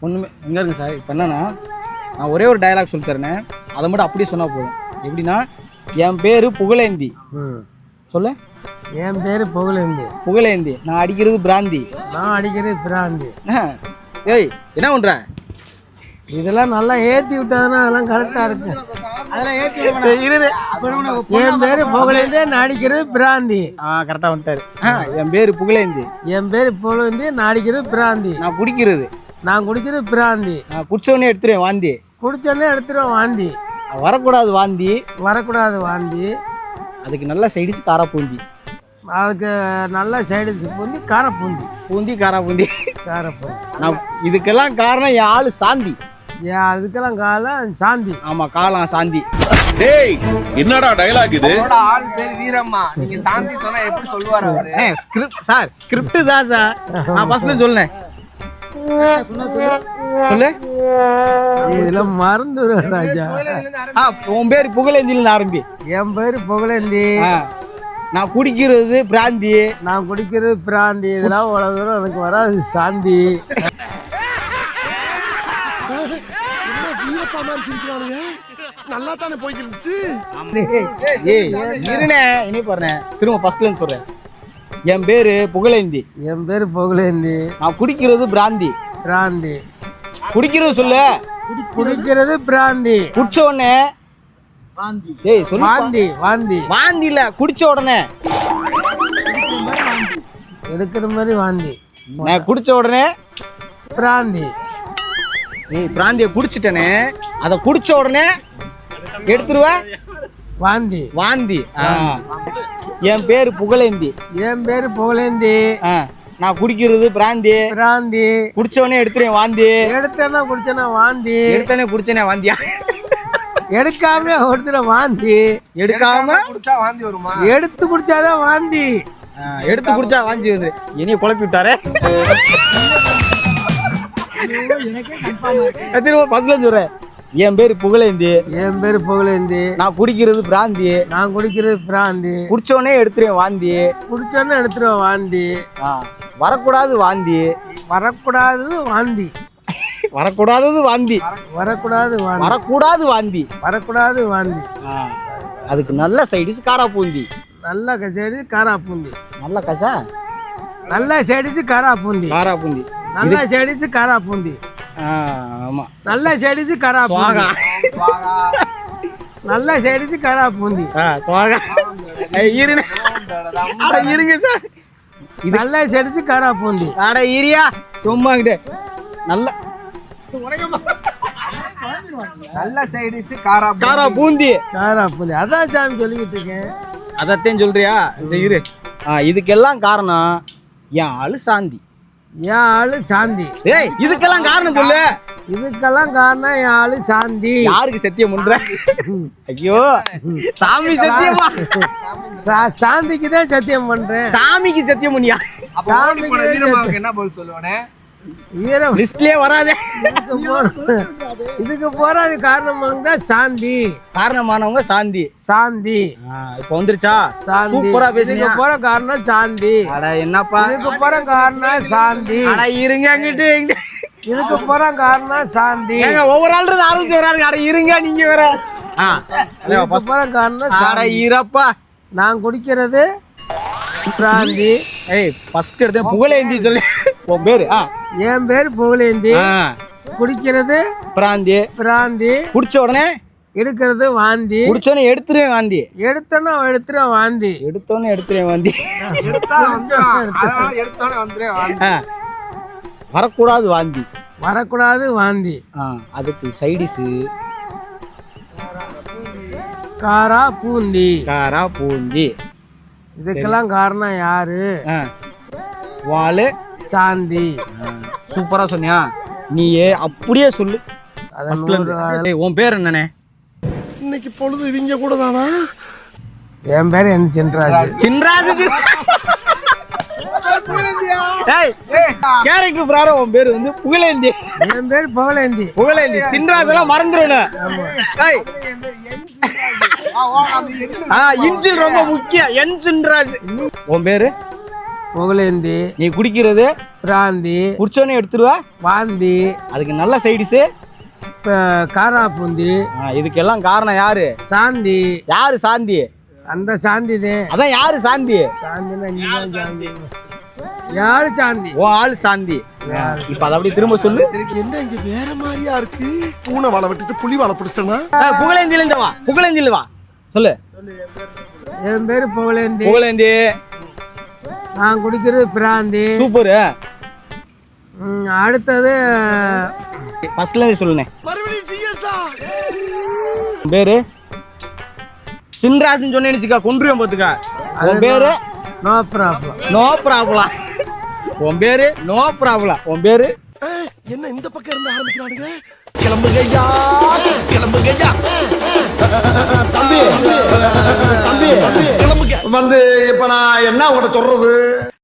ஒன்றுமே இங்கே இருங்க சார். இப்போ என்னன்னா நான் ஒரே ஒரு டயலாக் சொல்லி தரேனே, அதை மட்டும் அப்படியே சொன்னால் போதும். எப்படின்னா, என் பேர் புகழேந்தி. சொல்லு. என் பேர் புகழேந்தி. புகழேந்தி. நான் அடிக்கிறது பிராந்தி. நான் அடிக்கிறது பிராந்தி. ஏய் என்ன பண்ணுற? இதெல்லாம் நல்லா ஏற்றி விட்டாங்கன்னா அதெல்லாம் கரெக்டாக இருக்கு. அதெல்லாம் ஏற்றி. என் பேர் புகழேந்தி, நான் அடிக்கிறது பிராந்தி. கரெக்டாக வந்துட்டாரு. என் பேர் புகழேந்தி. என் பேர் புகழேந்தி, நான் அடிக்கிறது பிராந்தி. நான் குடிக்கிறது. நான் குடிக்கிறது பிராந்தி. நான் குடிச்சோடனே எடுத்துருவேன் வாந்தி. குடிச்சோடனே எடுத்துருவேன் வாந்தி. வரக்கூடாது வாந்தி. வரக்கூடாது வாந்தி. அதுக்கு நல்ல சைடிஸ் காரா பூந்தி. அதுக்கு நல்ல சைடிஸ் பூந்தி கார பூந்தி. பூந்தி காரா பூந்தி. கார பூந்தி. நான் இதுக்கெல்லாம் காரணம் என் ஆளு சாந்தி. அதுக்கெல்லாம் காலம் சாந்தி. ஆமா காலம் சாந்தி. டேய் என்னடா டயலாக் இது? ஆள் பேர் வீரம்மா. நீங்க சாந்தி சொன்னா எப்படி சொல்லுவாரு அவரு? ஸ்கிரிப்ட் சார், ஸ்கிரிப்ட் தான் சார். நான் ஃபர்ஸ்ட்ல சொல்லேன். சொல்லு. இதெல்லாம் மறந்துடுவேன் ராஜா. உன் பேர் புகழேந்தின்னு ஆரம்பி. என் பேர் புகழேந்தி. நான் குடிக்கிறது பிராந்தி. நான் குடிக்கிறது பிராந்தி. இதெல்லாம் உலகம் எனக்கு வராது சாந்தி. நல்லா தானே போய்க்கிருந்துச்சு. இனி பாருறேன், திரும்ப ஃபர்ஸ்ட்ல சொல்றேன். என் பேரு புகழேந்தி. என் பேர் புகழேந்தி. நான் குடிக்கிறது பிராந்தி. பிராந்தி. குடிக்கிறது சொல்லு. குடிக்கிறது பிராந்தி. குடிச்ச உடனே ஏய் சொல்லு. வாந்தி. வாந்தி. வாந்தி இல்ல, குடிச்ச உடனே எடுக்கிற மாதிரி வாந்தி. நான் குடிச்ச உடனே பிராந்தி. நீ பிராந்திய குடிச்சிட்டனே, அதை குடிச்ச உடனே எடுத்துருவ வாந்தி. வாந்தி. என் பேரு புகழேந்தி. என் பேரு புகழேந்தி. நான் குடிக்கிறது பிராந்தி. பிராந்தி. குடிச்சவனே எடுத்துருவேன் வாந்தி. எடுத்தேன்னா குடிச்சேன்னா வாந்தி. எடுத்தனே குடிச்சனே வாந்தியா? எடுக்காம ஒருத்தர வாந்தி. எடுக்காம குடிச்சா வாந்தி வருமா? எடுத்து குடிச்சாதான் வாந்தி. எடுத்து குடிச்சா வாந்தி வந்து என்னைய குழப்பி விட்டாரே. திரும்ப ஃபர்ஸ்ட்ல சொல்றேன். என் பேரு புகழேந்தி. என் பேரு புகழேந்தி. நான் குடிக்கிறது பிராந்தி. நான் குடிக்கிறது பிராந்தி. குடிச்சோடனே எடுத்துருவேன் வாந்தி. குடிச்சோடனே எடுத்துருவேன் வாந்தி. வரக்கூடாது வாந்தி. வரக்கூடாதது வாந்தி. வரக்கூடாதது வாந்தி. வரக்கூடாது வாந்தி. வரக்கூடாது வாந்தி. வரக்கூடாது வாந்தி. அதுக்கு நல்ல சைடிஸ் காரா பூந்தி. நல்ல சைடிஸ் காரா பூந்தி. நல்ல கசா. நல்ல சைடிஸ் காரா பூந்தி. காரா பூந்தி. நல்ல சைடிஸ் காரா பூந்தி. ஆமா. நல்ல சைடிஸ் காரா பூந்தி. நல்ல சைடிஸ் காரா பூந்தி. சுவாகா. இருங்க. அட இருங்க சார். நல்ல சைடிஸ் காரா பூந்தி. அட இரியா சும்மா கிட்ட. நல்ல நல்ல சைடிஸ் காரா காரா பூந்தி. காரா பூந்தி. அதான் சாமி சொல்லிக்கிட்டு இருக்கேன். அதத்தையும் சொல்றியா? இரு. இதுக்கெல்லாம் காரணம் என் ஆளு சாந்தி. என் ஆளு சாந்தி. ஏய் இதுக்கெல்லாம் காரணம் சொல்லு. இதுக்கெல்லாம் காரணம் என் ஆளு சாந்தி. யாருக்கு சத்தியம் பண்ற? ஐயோ சாமி சத்தியமா? சாந்திக்கு தான் சத்தியம் பண்றேன். சாமிக்கு சத்தியம் பண்ணியா? சாமிக்கு என்ன பதில் சொல்லுவானே? லிஸ்ட்லயே வராதே. இதுக்கு போறது காரணம் சாந்தி. காரணமானவங்க சாந்தி. சாந்தி இப்ப வந்துருச்சா? சாந்தி. சூப்பரா பேசுங்க. போற காரணம் சாந்தி. அட என்னப்பா? இதுக்கு போற காரணம் சாந்தி. அட இருங்க அங்கிட்டு. இதுக்கு போற காரணம் சாந்தி. ஒவ்வொரு ஆளு ஆரம்பிச்சு வராருங்க. அட இருங்க நீங்க வேற. போற காரணம் அட இருப்பா. நான் குடிக்கிறது பிராந்தி. ஏய் ஃபர்ஸ்ட் எடுத்து புகழேந்தி சொல்லு. உன் பேரு? என் பேரு புகழேந்தி. குடிக்கிறது பிராந்தி. பிராந்தி. குடிச்ச உடனே எடுக்கிறது வாந்தி. குடிச்சோடனே எடுத்துருவேன் வாந்தி. எடுத்தோன்னே எடுத்துருவேன் வாந்தி. எடுத்தோன்னே எடுத்துருவேன் வாந்தி. எடுத்தோடனே வந்துடுவேன் வாந்தி. வரக்கூடாது வாந்தி. வரக்கூடாது வாந்தி. அதுக்கு சைடிஸ் காரா பூந்தி. காரா பூந்தி. இதுக்கெல்லாம் காரணம் யாரு? வாளு சாந்தி. சூப்பரா சொன்னியா? நீயே அப்படியே சொல்லு. உன் பேர் என்னண்ணே? இன்னைக்கு பொழுது இவங்க கூட தானா? என் பேர் என்ன சின்ராஜ். சின்ராஜ். கேரக்டர் பிராரோ. உன் பேரு வந்து புகழேந்தி. என் பேர் புகழேந்தி. புகழேந்தி. சின்ராஜ் எல்லாம் மறந்துருவேன். இன்சில் ரொம்ப முக்கியம். என் சின்ராஜ். உன் பேரு? புகழேந்தி, நீ குடிக்கிறது பிராந்தி, குடிச்சோடனே எடுத்துருவா. வாந்தி, அதுக்கு நல்ல சைடிஸு. காராப்பூந்தி. இதுக்கெல்லாம் காரணம் யாரு? சாந்தி. யாரு சாந்தி? அந்த சாந்தி தான். அதான் யாரு சாந்தி? சாந்தினா நீதான் சாந்தி. யாரு சாந்தி? ஓ ஆள் சாந்தி. இப்ப அதை அப்படியே திரும்ப சொல்லு. என்ன இங்க வேற மாதிரியா இருக்கு? பூனை வாழை விட்டுட்டு புலி வாழை பிடிச்சிட்டனா? புகழேந்தில இருந்து வா. புகழேந்தில வா. சொல்லு. என் பேரு புகழேந்தி. புகழேந்தி. நான் குடிக்கிறது பிராந்தி. சூப்பர். அடுத்தது ஃபர்ஸ்ட்ல இருந்து சொல்லுனே. மறுபடியும் சிஎஸ்ஆ. பேரு சின்ராஜ்னு சொன்னேன்னு கொன்றுவேன் பாத்துக்க. உன் பேரு நோ ப்ராப்ளம். No problem. உன் பேரு நோ ப்ராப்ளம். உன் பேரு என்ன இந்த பக்கம் இருந்து ஆரம்பிக்கிறானுங்க? கிளம்புங்கய்யா, கிளம்புங்கய்யா. தம்பி, தம்பி, கிளம்புங்க. வந்து இப்ப நான் என்ன உங்கள்ட்ட சொல்றது?